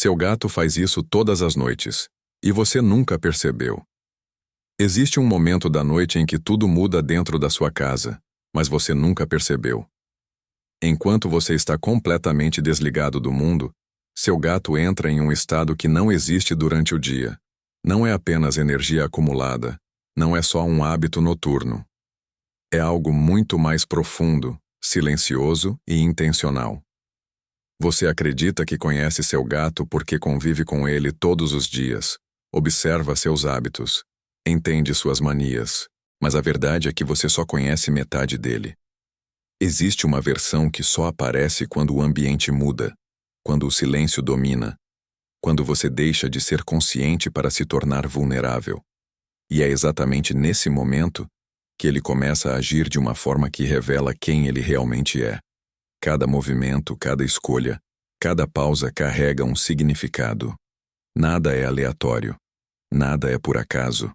Seu gato faz isso todas as noites, e você nunca percebeu. Existe um momento da noite em que tudo muda dentro da sua casa, mas você nunca percebeu. Enquanto você está completamente desligado do mundo, seu gato entra em um estado que não existe durante o dia. Não é apenas energia acumulada, não é só um hábito noturno. É algo muito mais profundo, silencioso e intencional. Você acredita que conhece seu gato porque convive com ele todos os dias, observa seus hábitos, entende suas manias, mas a verdade é que você só conhece metade dele. Existe uma versão que só aparece quando o ambiente muda, quando o silêncio domina, quando você deixa de ser consciente para se tornar vulnerável. E é exatamente nesse momento que ele começa a agir de uma forma que revela quem ele realmente é. Cada movimento, cada escolha, cada pausa carrega um significado. Nada é aleatório. Nada é por acaso.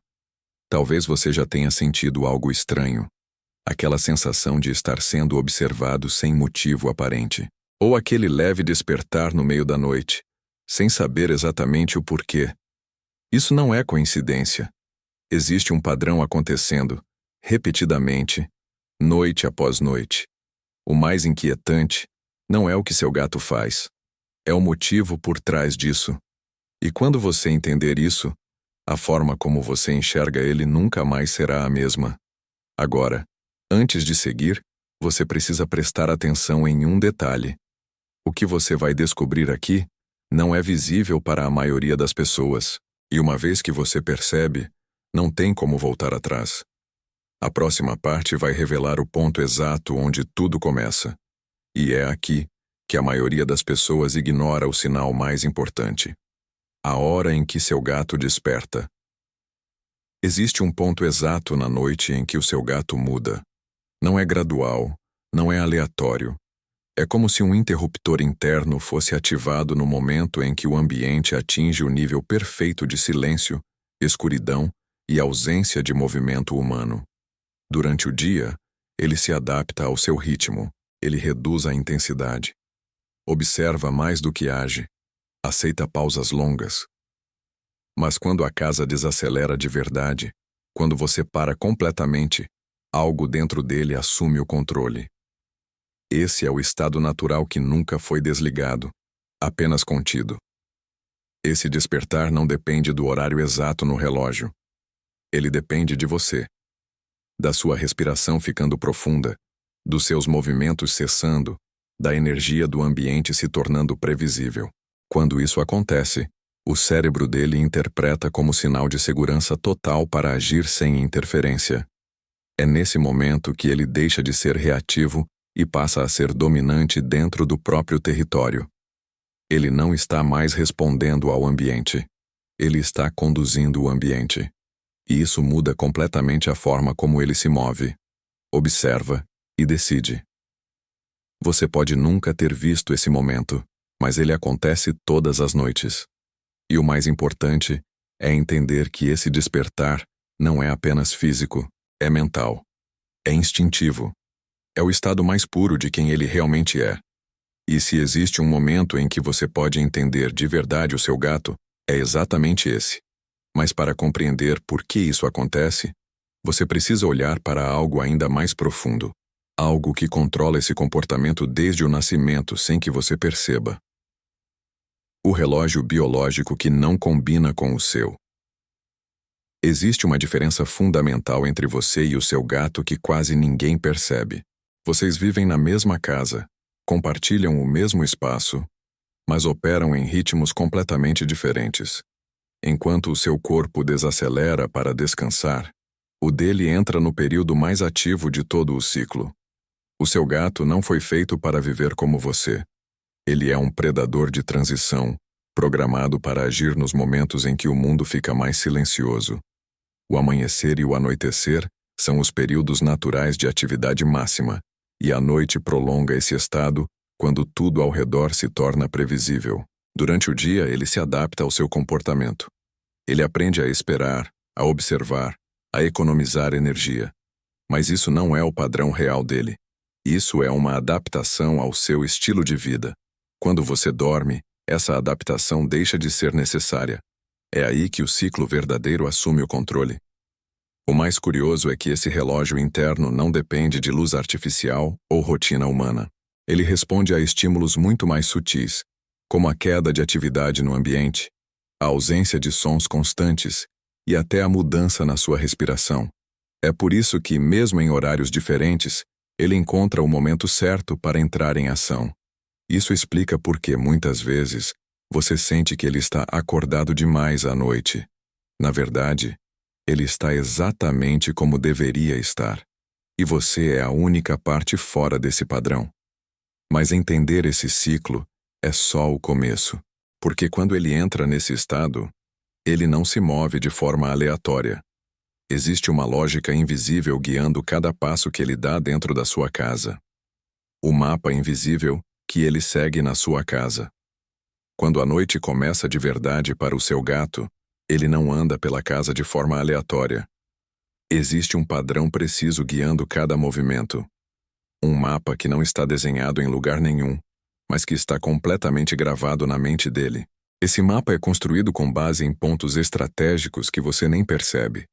Talvez você já tenha sentido algo estranho. Aquela sensação de estar sendo observado sem motivo aparente. Ou aquele leve despertar no meio da noite, sem saber exatamente o porquê. Isso não é coincidência. Existe um padrão acontecendo, repetidamente, noite após noite. O mais inquietante não é o que seu gato faz, é o motivo por trás disso. E quando você entender isso, a forma como você enxerga ele nunca mais será a mesma. Agora, antes de seguir, você precisa prestar atenção em um detalhe. O que você vai descobrir aqui não é visível para a maioria das pessoas, e uma vez que você percebe, não tem como voltar atrás. A próxima parte vai revelar o ponto exato onde tudo começa. E é aqui que a maioria das pessoas ignora o sinal mais importante. A hora em que seu gato desperta. Existe um ponto exato na noite em que o seu gato muda. Não é gradual, não é aleatório. É como se um interruptor interno fosse ativado no momento em que o ambiente atinge o nível perfeito de silêncio, escuridão e ausência de movimento humano. Durante o dia, ele se adapta ao seu ritmo, ele reduz a intensidade. Observa mais do que age, aceita pausas longas. Mas quando a casa desacelera de verdade, quando você para completamente, algo dentro dele assume o controle. Esse é o estado natural que nunca foi desligado, apenas contido. Esse despertar não depende do horário exato no relógio. Ele depende de você. Da sua respiração ficando profunda, dos seus movimentos cessando, da energia do ambiente se tornando previsível. Quando isso acontece, o cérebro dele interpreta como sinal de segurança total para agir sem interferência. É nesse momento que ele deixa de ser reativo e passa a ser dominante dentro do próprio território. Ele não está mais respondendo ao ambiente. Ele está conduzindo o ambiente. E isso muda completamente a forma como ele se move, observa e decide. Você pode nunca ter visto esse momento, mas ele acontece todas as noites. E o mais importante é entender que esse despertar não é apenas físico, é mental, é instintivo. É o estado mais puro de quem ele realmente é. E se existe um momento em que você pode entender de verdade o seu gato, é exatamente esse. Mas para compreender por que isso acontece, você precisa olhar para algo ainda mais profundo. Algo que controla esse comportamento desde o nascimento sem que você perceba. O relógio biológico que não combina com o seu. Existe uma diferença fundamental entre você e o seu gato que quase ninguém percebe. Vocês vivem na mesma casa, compartilham o mesmo espaço, mas operam em ritmos completamente diferentes. Enquanto o seu corpo desacelera para descansar, o dele entra no período mais ativo de todo o ciclo. O seu gato não foi feito para viver como você. Ele é um predador de transição, programado para agir nos momentos em que o mundo fica mais silencioso. O amanhecer e o anoitecer são os períodos naturais de atividade máxima, e a noite prolonga esse estado quando tudo ao redor se torna previsível. Durante o dia, ele se adapta ao seu comportamento. Ele aprende a esperar, a observar, a economizar energia. Mas isso não é o padrão real dele. Isso é uma adaptação ao seu estilo de vida. Quando você dorme, essa adaptação deixa de ser necessária. É aí que o ciclo verdadeiro assume o controle. O mais curioso é que esse relógio interno não depende de luz artificial ou rotina humana. Ele responde a estímulos muito mais sutis, como a queda de atividade no ambiente, a ausência de sons constantes e até a mudança na sua respiração. É por isso que, mesmo em horários diferentes, ele encontra o momento certo para entrar em ação. Isso explica por que, muitas vezes, você sente que ele está acordado demais à noite. Na verdade, ele está exatamente como deveria estar. E você é a única parte fora desse padrão. Mas entender esse ciclo é só o começo. Porque quando ele entra nesse estado, ele não se move de forma aleatória. Existe uma lógica invisível guiando cada passo que ele dá dentro da sua casa. O mapa invisível que ele segue na sua casa. Quando a noite começa de verdade para o seu gato, ele não anda pela casa de forma aleatória. Existe um padrão preciso guiando cada movimento. Um mapa que não está desenhado em lugar nenhum, mas que está completamente gravado na mente dele. Esse mapa é construído com base em pontos estratégicos que você nem percebe.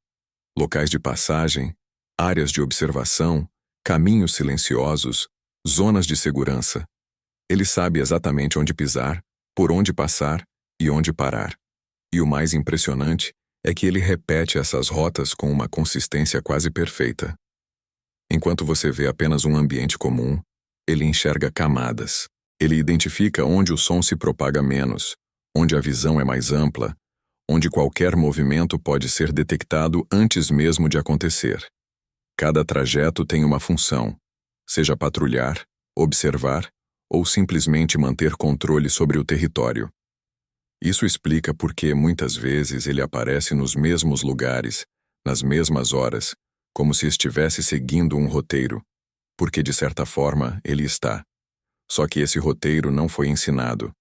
Locais de passagem, áreas de observação, caminhos silenciosos, zonas de segurança. Ele sabe exatamente onde pisar, por onde passar e onde parar. E o mais impressionante é que ele repete essas rotas com uma consistência quase perfeita. Enquanto você vê apenas um ambiente comum, ele enxerga camadas. Ele identifica onde o som se propaga menos, onde a visão é mais ampla, onde qualquer movimento pode ser detectado antes mesmo de acontecer. Cada trajeto tem uma função, seja patrulhar, observar ou simplesmente manter controle sobre o território. Isso explica por que muitas vezes ele aparece nos mesmos lugares, nas mesmas horas, como se estivesse seguindo um roteiro, porque de certa forma ele está. Só que esse roteiro não foi ensinado,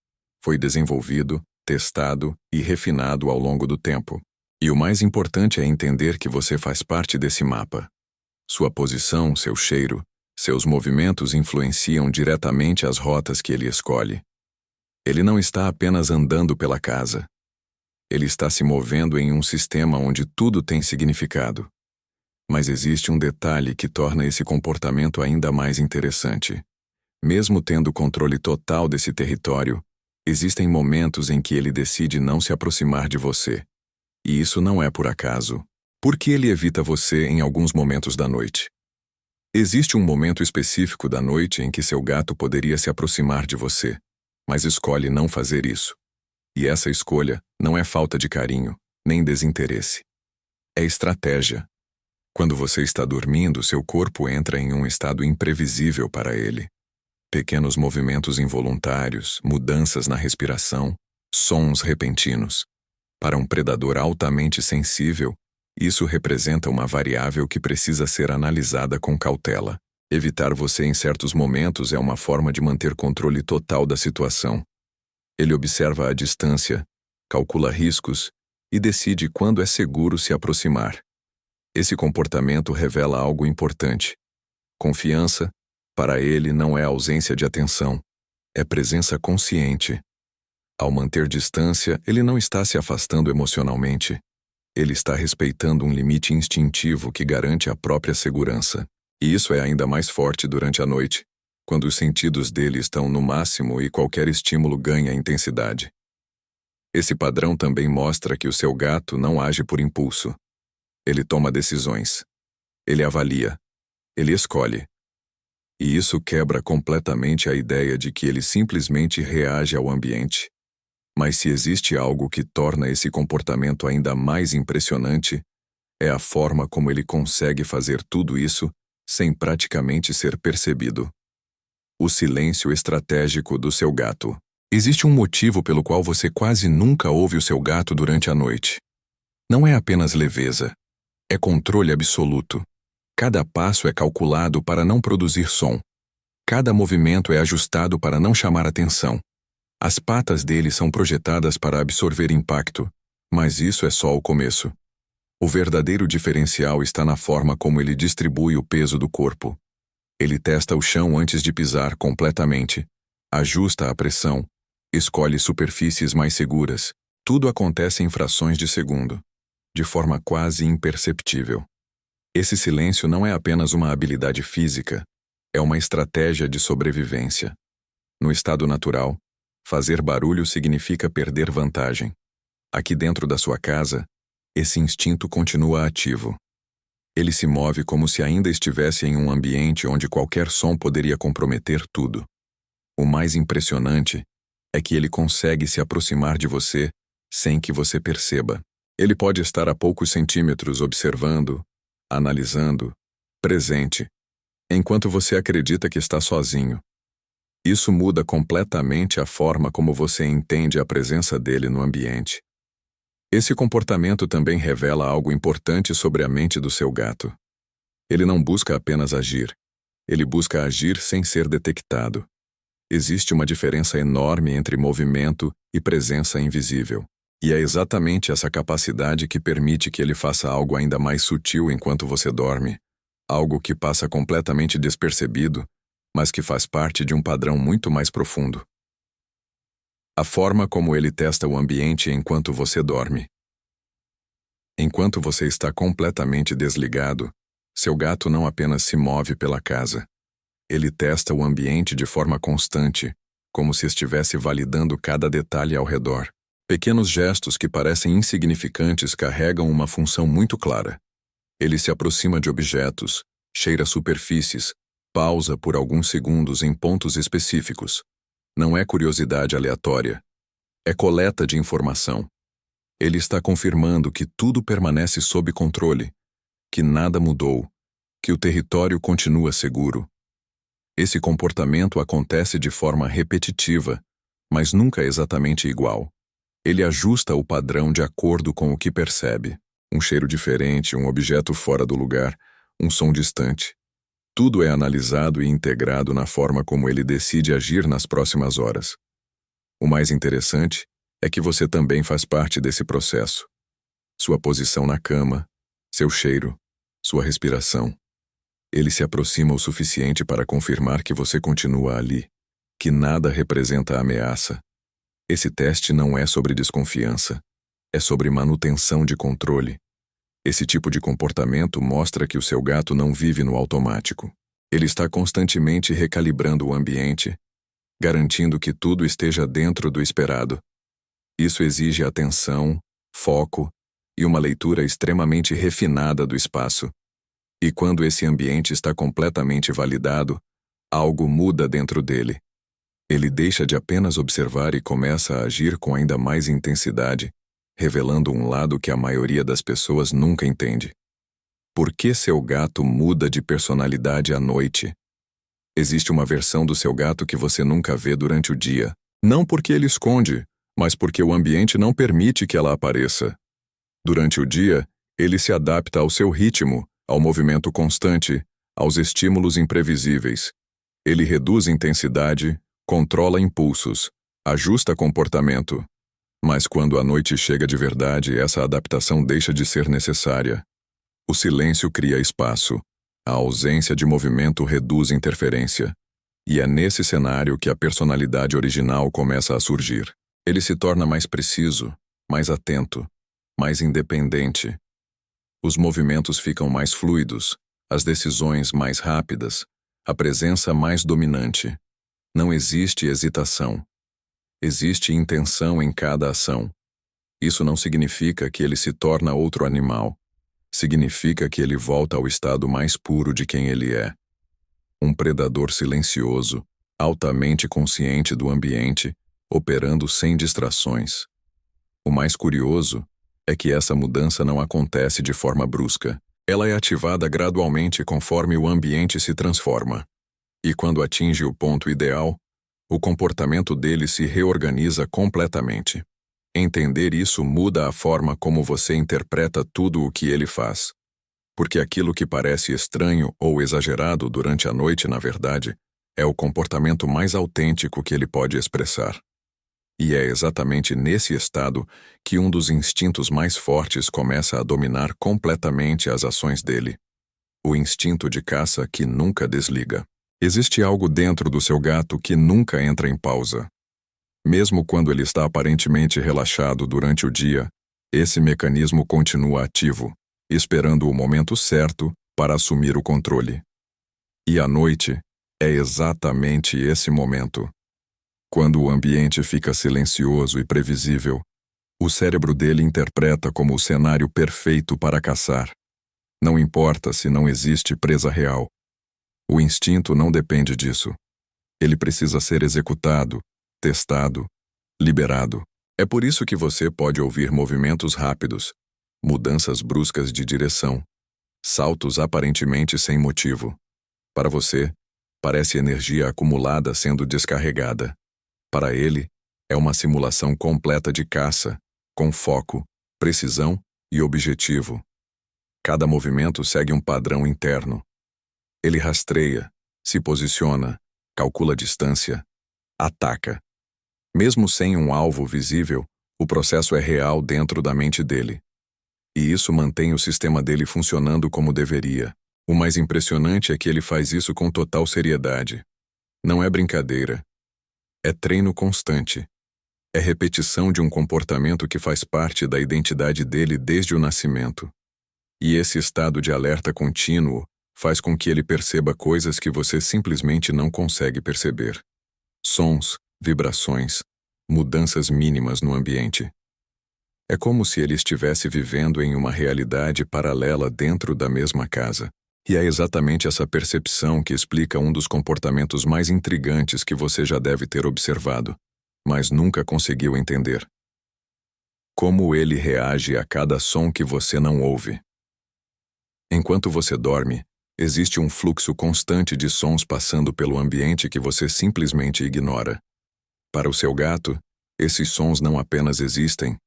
foi desenvolvido, testado e refinado ao longo do tempo. E o mais importante é entender que você faz parte desse mapa. Sua posição, seu cheiro, seus movimentos influenciam diretamente as rotas que ele escolhe. Ele não está apenas andando pela casa. Ele está se movendo em um sistema onde tudo tem significado. Mas existe um detalhe que torna esse comportamento ainda mais interessante. Mesmo tendo controle total desse território, existem momentos em que ele decide não se aproximar de você. E isso não é por acaso. Por que ele evita você em alguns momentos da noite? Existe um momento específico da noite em que seu gato poderia se aproximar de você, mas escolhe não fazer isso. E essa escolha não é falta de carinho, nem desinteresse. É estratégia. Quando você está dormindo, seu corpo entra em um estado imprevisível para ele. Pequenos movimentos involuntários, mudanças na respiração, sons repentinos. Para um predador altamente sensível, isso representa uma variável que precisa ser analisada com cautela. Evitar você em certos momentos é uma forma de manter controle total da situação. Ele observa a distância, calcula riscos e decide quando é seguro se aproximar. Esse comportamento revela algo importante. Confiança, para ele, não é ausência de atenção, é presença consciente. Ao manter distância, ele não está se afastando emocionalmente. Ele está respeitando um limite instintivo que garante a própria segurança. E isso é ainda mais forte durante a noite, quando os sentidos dele estão no máximo e qualquer estímulo ganha intensidade. Esse padrão também mostra que o seu gato não age por impulso. Ele toma decisões. Ele avalia. Ele escolhe. E isso quebra completamente a ideia de que ele simplesmente reage ao ambiente. Mas se existe algo que torna esse comportamento ainda mais impressionante, é a forma como ele consegue fazer tudo isso sem praticamente ser percebido. O silêncio estratégico do seu gato. Existe um motivo pelo qual você quase nunca ouve o seu gato durante a noite. Não é apenas leveza, é controle absoluto. Cada passo é calculado para não produzir som. Cada movimento é ajustado para não chamar atenção. As patas dele são projetadas para absorver impacto, mas isso é só o começo. O verdadeiro diferencial está na forma como ele distribui o peso do corpo. Ele testa o chão antes de pisar completamente, ajusta a pressão, Escolhe superfícies mais seguras. Tudo acontece em frações de segundo, de forma quase imperceptível. Esse silêncio não é apenas uma habilidade física, é uma estratégia de sobrevivência. No estado natural, fazer barulho significa perder vantagem. Aqui dentro da sua casa, esse instinto continua ativo. Ele se move como se ainda estivesse em um ambiente onde qualquer som poderia comprometer tudo. O mais impressionante é que ele consegue se aproximar de você sem que você perceba. Ele pode estar a poucos centímetros observando, analisando, presente, enquanto você acredita que está sozinho. Isso muda completamente a forma como você entende a presença dele no ambiente. Esse comportamento também revela algo importante sobre a mente do seu gato. Ele não busca apenas agir, ele busca agir sem ser detectado. Existe uma diferença enorme entre movimento e presença invisível. E é exatamente essa capacidade que permite que ele faça algo ainda mais sutil enquanto você dorme, algo que passa completamente despercebido, mas que faz parte de um padrão muito mais profundo. A forma como ele testa o ambiente enquanto você dorme. Enquanto você está completamente desligado, seu gato não apenas se move pela casa. Ele testa o ambiente de forma constante, como se estivesse validando cada detalhe ao redor. Pequenos gestos que parecem insignificantes carregam uma função muito clara. Ele se aproxima de objetos, cheira superfícies, pausa por alguns segundos em pontos específicos. Não é curiosidade aleatória. É coleta de informação. Ele está confirmando que tudo permanece sob controle, que nada mudou, que o território continua seguro. Esse comportamento acontece de forma repetitiva, mas nunca exatamente igual. Ele ajusta o padrão de acordo com o que percebe. Um cheiro diferente, um objeto fora do lugar, um som distante. Tudo é analisado e integrado na forma como ele decide agir nas próximas horas. O mais interessante é que você também faz parte desse processo. Sua posição na cama, seu cheiro, sua respiração. Ele se aproxima o suficiente para confirmar que você continua ali, que nada representa ameaça. Esse teste não é sobre desconfiança, é sobre manutenção de controle. Esse tipo de comportamento mostra que o seu gato não vive no automático. Ele está constantemente recalibrando o ambiente, garantindo que tudo esteja dentro do esperado. Isso exige atenção, foco e uma leitura extremamente refinada do espaço. E quando esse ambiente está completamente validado, algo muda dentro dele. Ele deixa de apenas observar e começa a agir com ainda mais intensidade, revelando um lado que a maioria das pessoas nunca entende. Por que seu gato muda de personalidade à noite? Existe uma versão do seu gato que você nunca vê durante o dia. Não porque ele esconde, mas porque o ambiente não permite que ela apareça. Durante o dia, ele se adapta ao seu ritmo, ao movimento constante, aos estímulos imprevisíveis. Ele reduz intensidade, controla impulsos, ajusta comportamento. Mas quando a noite chega de verdade, essa adaptação deixa de ser necessária. O silêncio cria espaço. A ausência de movimento reduz interferência. E é nesse cenário que a personalidade original começa a surgir. Ele se torna mais preciso, mais atento, mais independente. Os movimentos ficam mais fluidos, as decisões mais rápidas, a presença mais dominante. Não existe hesitação. Existe intenção em cada ação. Isso não significa que ele se torna outro animal. Significa que ele volta ao estado mais puro de quem ele é. Um predador silencioso, altamente consciente do ambiente, operando sem distrações. O mais curioso é que essa mudança não acontece de forma brusca. Ela é ativada gradualmente conforme o ambiente se transforma. E quando atinge o ponto ideal, o comportamento dele se reorganiza completamente. Entender isso muda a forma como você interpreta tudo o que ele faz. Porque aquilo que parece estranho ou exagerado durante a noite, na verdade, é o comportamento mais autêntico que ele pode expressar. E é exatamente nesse estado que um dos instintos mais fortes começa a dominar completamente as ações dele. O instinto de caça que nunca desliga. Existe algo dentro do seu gato que nunca entra em pausa. Mesmo quando ele está aparentemente relaxado durante o dia, esse mecanismo continua ativo, esperando o momento certo para assumir o controle. E à noite é exatamente esse momento. Quando o ambiente fica silencioso e previsível, o cérebro dele interpreta como o cenário perfeito para caçar. Não importa se não existe presa real. O instinto não depende disso. Ele precisa ser executado, testado, liberado. É por isso que você pode ouvir movimentos rápidos, mudanças bruscas de direção, saltos aparentemente sem motivo. Para você, parece energia acumulada sendo descarregada. Para ele, é uma simulação completa de caça, com foco, precisão e objetivo. Cada movimento segue um padrão interno. Ele rastreia, se posiciona, calcula a distância, ataca. Mesmo sem um alvo visível, o processo é real dentro da mente dele. E isso mantém o sistema dele funcionando como deveria. O mais impressionante é que ele faz isso com total seriedade. Não é brincadeira. É treino constante. É repetição de um comportamento que faz parte da identidade dele desde o nascimento. E esse estado de alerta contínuo faz com que ele perceba coisas que você simplesmente não consegue perceber. Sons, vibrações, mudanças mínimas no ambiente. É como se ele estivesse vivendo em uma realidade paralela dentro da mesma casa. E é exatamente essa percepção que explica um dos comportamentos mais intrigantes que você já deve ter observado, mas nunca conseguiu entender. Como ele reage a cada som que você não ouve. Enquanto você dorme, existe um fluxo constante de sons passando pelo ambiente que você simplesmente ignora. Para o seu gato, esses sons não apenas existem,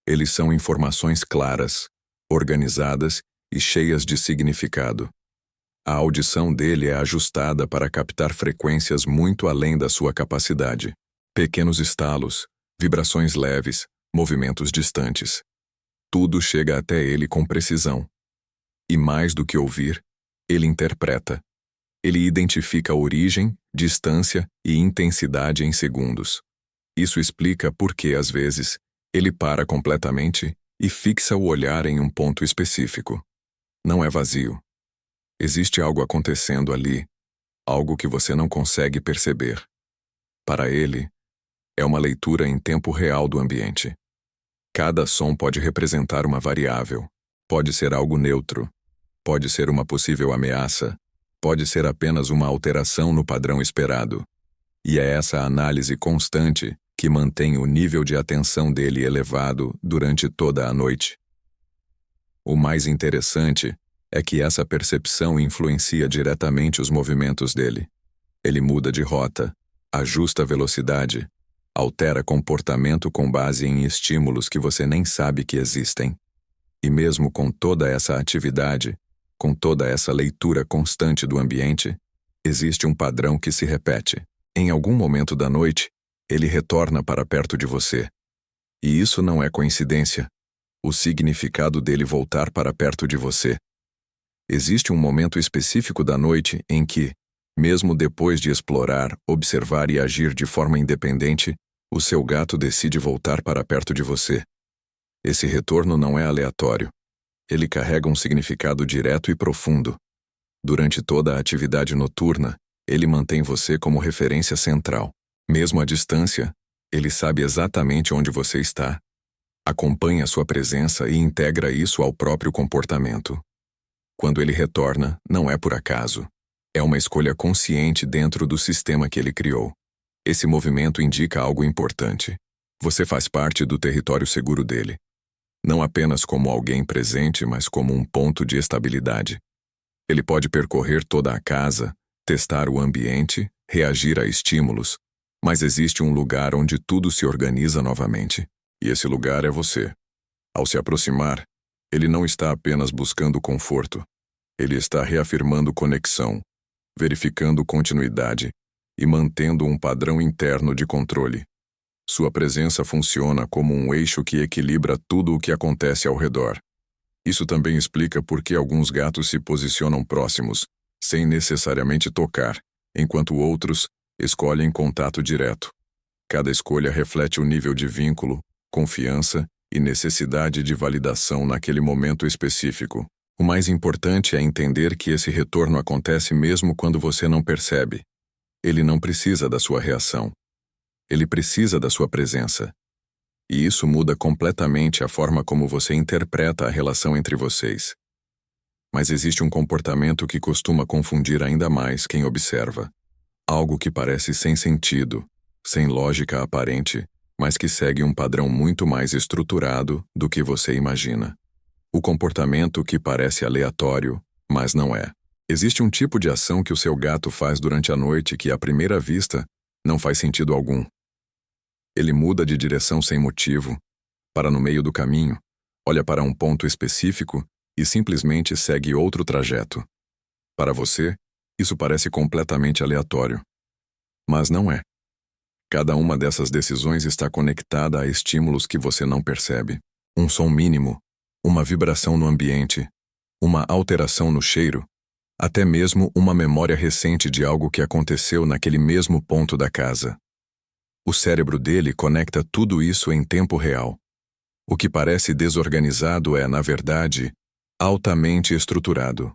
eles são informações claras, organizadas e cheias de significado. A audição dele é ajustada para captar frequências muito além da sua capacidade. Pequenos estalos, vibrações leves, movimentos distantes. Tudo chega até ele com precisão. E mais do que ouvir, ele interpreta. Ele identifica origem, distância e intensidade em segundos. Isso explica por que, às vezes, ele para completamente e fixa o olhar em um ponto específico. Não é vazio. Existe algo acontecendo ali, algo que você não consegue perceber. Para ele, é uma leitura em tempo real do ambiente. Cada som pode representar uma variável, pode ser algo neutro, pode ser uma possível ameaça, pode ser apenas uma alteração no padrão esperado. E é essa análise constante que mantém o nível de atenção dele elevado durante toda a noite. O mais interessante é que essa percepção influencia diretamente os movimentos dele. Ele muda de rota, ajusta a velocidade, altera comportamento com base em estímulos que você nem sabe que existem. E mesmo com toda essa atividade, com toda essa leitura constante do ambiente, existe um padrão que se repete. Em algum momento da noite, ele retorna para perto de você. E isso não é coincidência. O significado dele voltar para perto de você. Existe um momento específico da noite em que, mesmo depois de explorar, observar e agir de forma independente, o seu gato decide voltar para perto de você. Esse retorno não é aleatório. Ele carrega um significado direto e profundo. Durante toda a atividade noturna, ele mantém você como referência central. Mesmo à distância, ele sabe exatamente onde você está. Acompanha sua presença e integra isso ao próprio comportamento. Quando ele retorna, não é por acaso. É uma escolha consciente dentro do sistema que ele criou. Esse movimento indica algo importante. Você faz parte do território seguro dele. Não apenas como alguém presente, mas como um ponto de estabilidade. Ele pode percorrer toda a casa, testar o ambiente, reagir a estímulos, mas existe um lugar onde tudo se organiza novamente. E esse lugar é você. Ao se aproximar, ele não está apenas buscando conforto. Ele está reafirmando conexão, verificando continuidade e mantendo um padrão interno de controle. Sua presença funciona como um eixo que equilibra tudo o que acontece ao redor. Isso também explica por que alguns gatos se posicionam próximos, sem necessariamente tocar, enquanto outros escolhem contato direto. Cada escolha reflete o nível de vínculo, confiança e necessidade de validação naquele momento específico. O mais importante é entender que esse retorno acontece mesmo quando você não percebe. Ele não precisa da sua reação. Ele precisa da sua presença. E isso muda completamente a forma como você interpreta a relação entre vocês. Mas existe um comportamento que costuma confundir ainda mais quem observa. Algo que parece sem sentido, sem lógica aparente, mas que segue um padrão muito mais estruturado do que você imagina. O comportamento que parece aleatório, mas não é. Existe um tipo de ação que o seu gato faz durante a noite que, à primeira vista, não faz sentido algum. Ele muda de direção sem motivo, para no meio do caminho, olha para um ponto específico e simplesmente segue outro trajeto. Para você, isso parece completamente aleatório. Mas não é. Cada uma dessas decisões está conectada a estímulos que você não percebe. Um som mínimo, uma vibração no ambiente, uma alteração no cheiro, até mesmo uma memória recente de algo que aconteceu naquele mesmo ponto da casa. O cérebro dele conecta tudo isso em tempo real. O que parece desorganizado é, na verdade, altamente estruturado.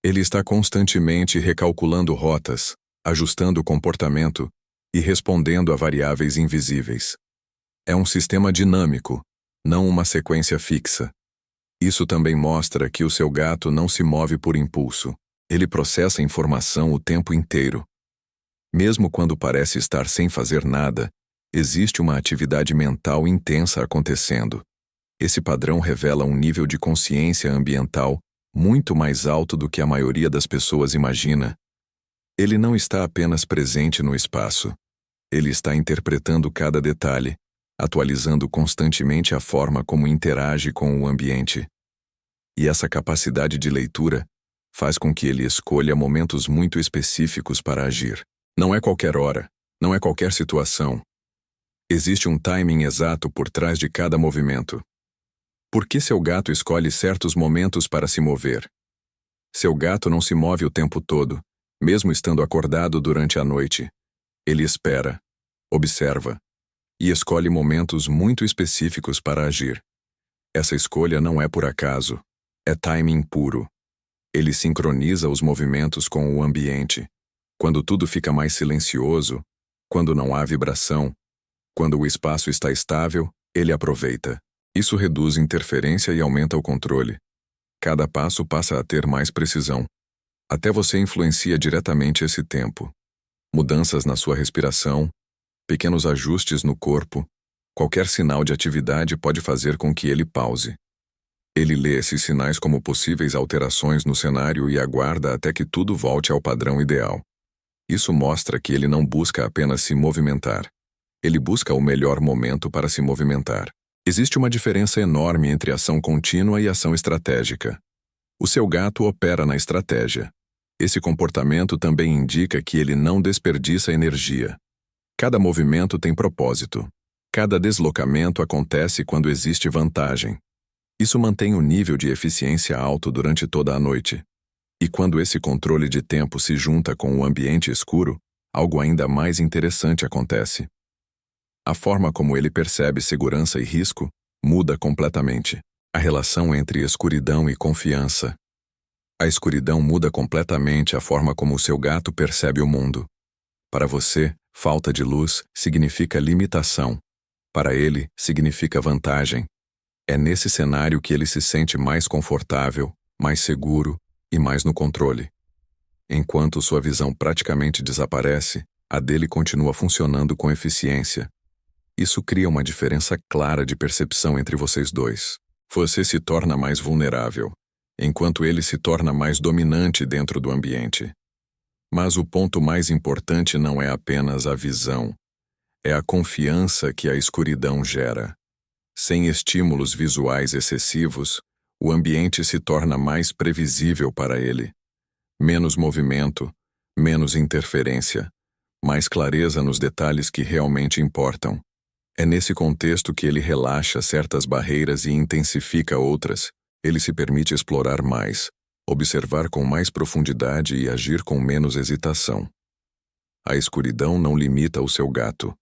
Ele está constantemente recalculando rotas, ajustando o comportamento e respondendo a variáveis invisíveis. É um sistema dinâmico, não uma sequência fixa. Isso também mostra que o seu gato não se move por impulso. Ele processa informação o tempo inteiro. Mesmo quando parece estar sem fazer nada, existe uma atividade mental intensa acontecendo. Esse padrão revela um nível de consciência ambiental muito mais alto do que a maioria das pessoas imagina. Ele não está apenas presente no espaço. Ele está interpretando cada detalhe, atualizando constantemente a forma como interage com o ambiente. E essa capacidade de leitura faz com que ele escolha momentos muito específicos para agir. Não é qualquer hora, não é qualquer situação. Existe um timing exato por trás de cada movimento. Por que seu gato escolhe certos momentos para se mover? Seu gato não se move o tempo todo, mesmo estando acordado durante a noite. Ele espera, observa e escolhe momentos muito específicos para agir. Essa escolha não é por acaso, é timing puro. Ele sincroniza os movimentos com o ambiente. Quando tudo fica mais silencioso, quando não há vibração, quando o espaço está estável, ele aproveita. Isso reduz interferência e aumenta o controle. Cada passo passa a ter mais precisão. Até você influencia diretamente esse tempo. Mudanças na sua respiração, pequenos ajustes no corpo, qualquer sinal de atividade pode fazer com que ele pause. Ele lê esses sinais como possíveis alterações no cenário e aguarda até que tudo volte ao padrão ideal. Isso mostra que ele não busca apenas se movimentar. Ele busca o melhor momento para se movimentar. Existe uma diferença enorme entre ação contínua e ação estratégica. O seu gato opera na estratégia. Esse comportamento também indica que ele não desperdiça energia. Cada movimento tem propósito. Cada deslocamento acontece quando existe vantagem. Isso mantém o nível de eficiência alto durante toda a noite. E quando esse controle de tempo se junta com o ambiente escuro, algo ainda mais interessante acontece. A forma como ele percebe segurança e risco muda completamente. A relação entre escuridão e confiança. A escuridão muda completamente a forma como o seu gato percebe o mundo. Para você, falta de luz significa limitação. Para ele, significa vantagem. É nesse cenário que ele se sente mais confortável, mais seguro e mais no controle. Enquanto sua visão praticamente desaparece, a dele continua funcionando com eficiência. Isso cria uma diferença clara de percepção entre vocês dois. Você se torna mais vulnerável, enquanto ele se torna mais dominante dentro do ambiente. Mas o ponto mais importante não é apenas a visão. É a confiança que a escuridão gera. Sem estímulos visuais excessivos, o ambiente se torna mais previsível para ele. Menos movimento, menos interferência, mais clareza nos detalhes que realmente importam. É nesse contexto que ele relaxa certas barreiras e intensifica outras. Ele se permite explorar mais, observar com mais profundidade e agir com menos hesitação. A escuridão não limita o seu gato.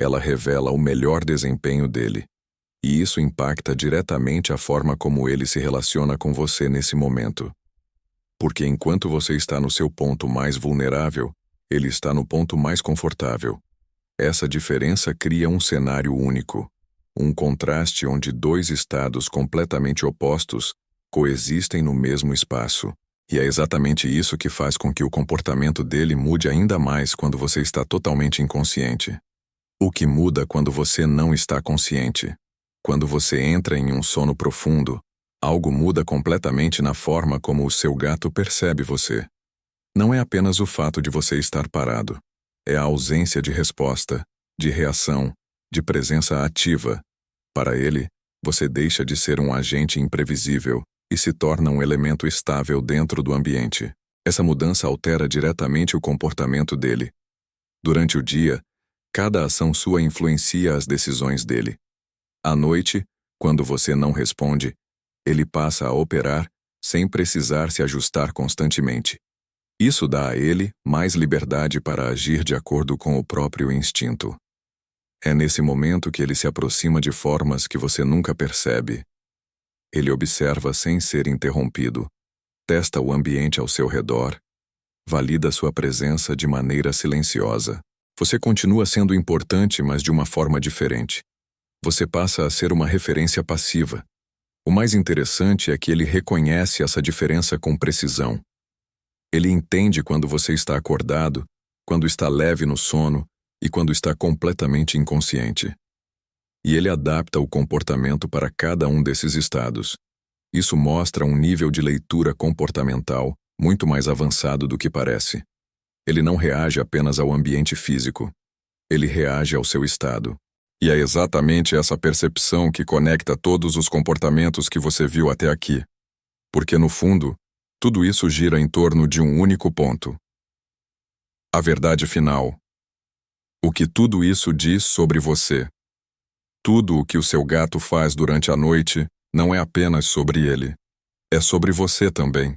ela revela o melhor desempenho dele. E isso impacta diretamente a forma como ele se relaciona com você nesse momento. Porque enquanto você está no seu ponto mais vulnerável, ele está no ponto mais confortável. Essa diferença cria um cenário único, um contraste onde dois estados completamente opostos coexistem no mesmo espaço. E é exatamente isso que faz com que o comportamento dele mude ainda mais quando você está totalmente inconsciente. O que muda quando você não está consciente? Quando você entra em um sono profundo, algo muda completamente na forma como o seu gato percebe você. Não é apenas o fato de você estar parado. É a ausência de resposta, de reação, de presença ativa. Para ele, você deixa de ser um agente imprevisível e se torna um elemento estável dentro do ambiente. Essa mudança altera diretamente o comportamento dele. Durante o dia, cada ação sua influencia as decisões dele. À noite, quando você não responde, ele passa a operar sem precisar se ajustar constantemente. Isso dá a ele mais liberdade para agir de acordo com o próprio instinto. É nesse momento que ele se aproxima de formas que você nunca percebe. Ele observa sem ser interrompido, testa o ambiente ao seu redor, valida sua presença de maneira silenciosa. Você continua sendo importante, mas de uma forma diferente. Você passa a ser uma referência passiva. O mais interessante é que ele reconhece essa diferença com precisão. Ele entende quando você está acordado, quando está leve no sono e quando está completamente inconsciente. E ele adapta o comportamento para cada um desses estados. Isso mostra um nível de leitura comportamental muito mais avançado do que parece. Ele não reage apenas ao ambiente físico. Ele reage ao seu estado. E é exatamente essa percepção que conecta todos os comportamentos que você viu até aqui. Porque, no fundo, tudo isso gira em torno de um único ponto. A verdade final. O que tudo isso diz sobre você. Tudo o que o seu gato faz durante a noite não é apenas sobre ele. É sobre você também.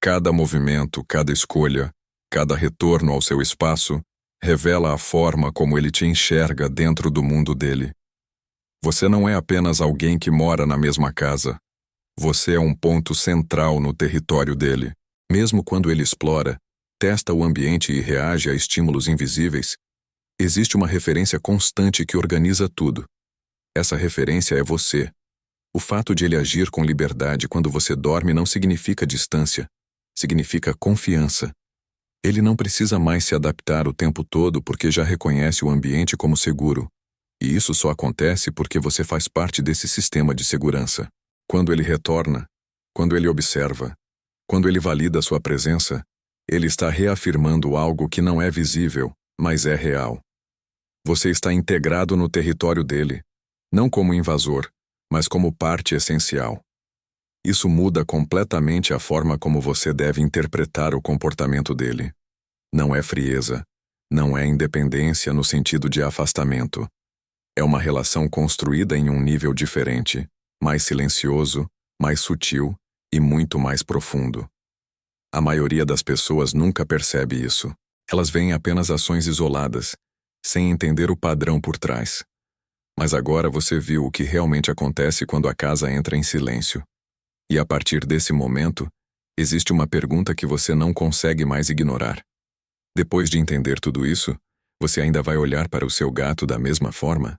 Cada movimento, cada escolha, cada retorno ao seu espaço revela a forma como ele te enxerga dentro do mundo dele. Você não é apenas alguém que mora na mesma casa. Você é um ponto central no território dele. Mesmo quando ele explora, testa o ambiente e reage a estímulos invisíveis, existe uma referência constante que organiza tudo. Essa referência é você. O fato de ele agir com liberdade quando você dorme não significa distância, significa confiança. Ele não precisa mais se adaptar o tempo todo porque já reconhece o ambiente como seguro. E isso só acontece porque você faz parte desse sistema de segurança. Quando ele retorna, quando ele observa, quando ele valida sua presença, ele está reafirmando algo que não é visível, mas é real. Você está integrado no território dele, não como invasor, mas como parte essencial. Isso muda completamente a forma como você deve interpretar o comportamento dele. Não é frieza, não é independência no sentido de afastamento. É uma relação construída em um nível diferente, mais silencioso, mais sutil e muito mais profundo. A maioria das pessoas nunca percebe isso. Elas veem apenas ações isoladas, sem entender o padrão por trás. Mas agora você viu o que realmente acontece quando a casa entra em silêncio. E a partir desse momento, existe uma pergunta que você não consegue mais ignorar. Depois de entender tudo isso, você ainda vai olhar para o seu gato da mesma forma?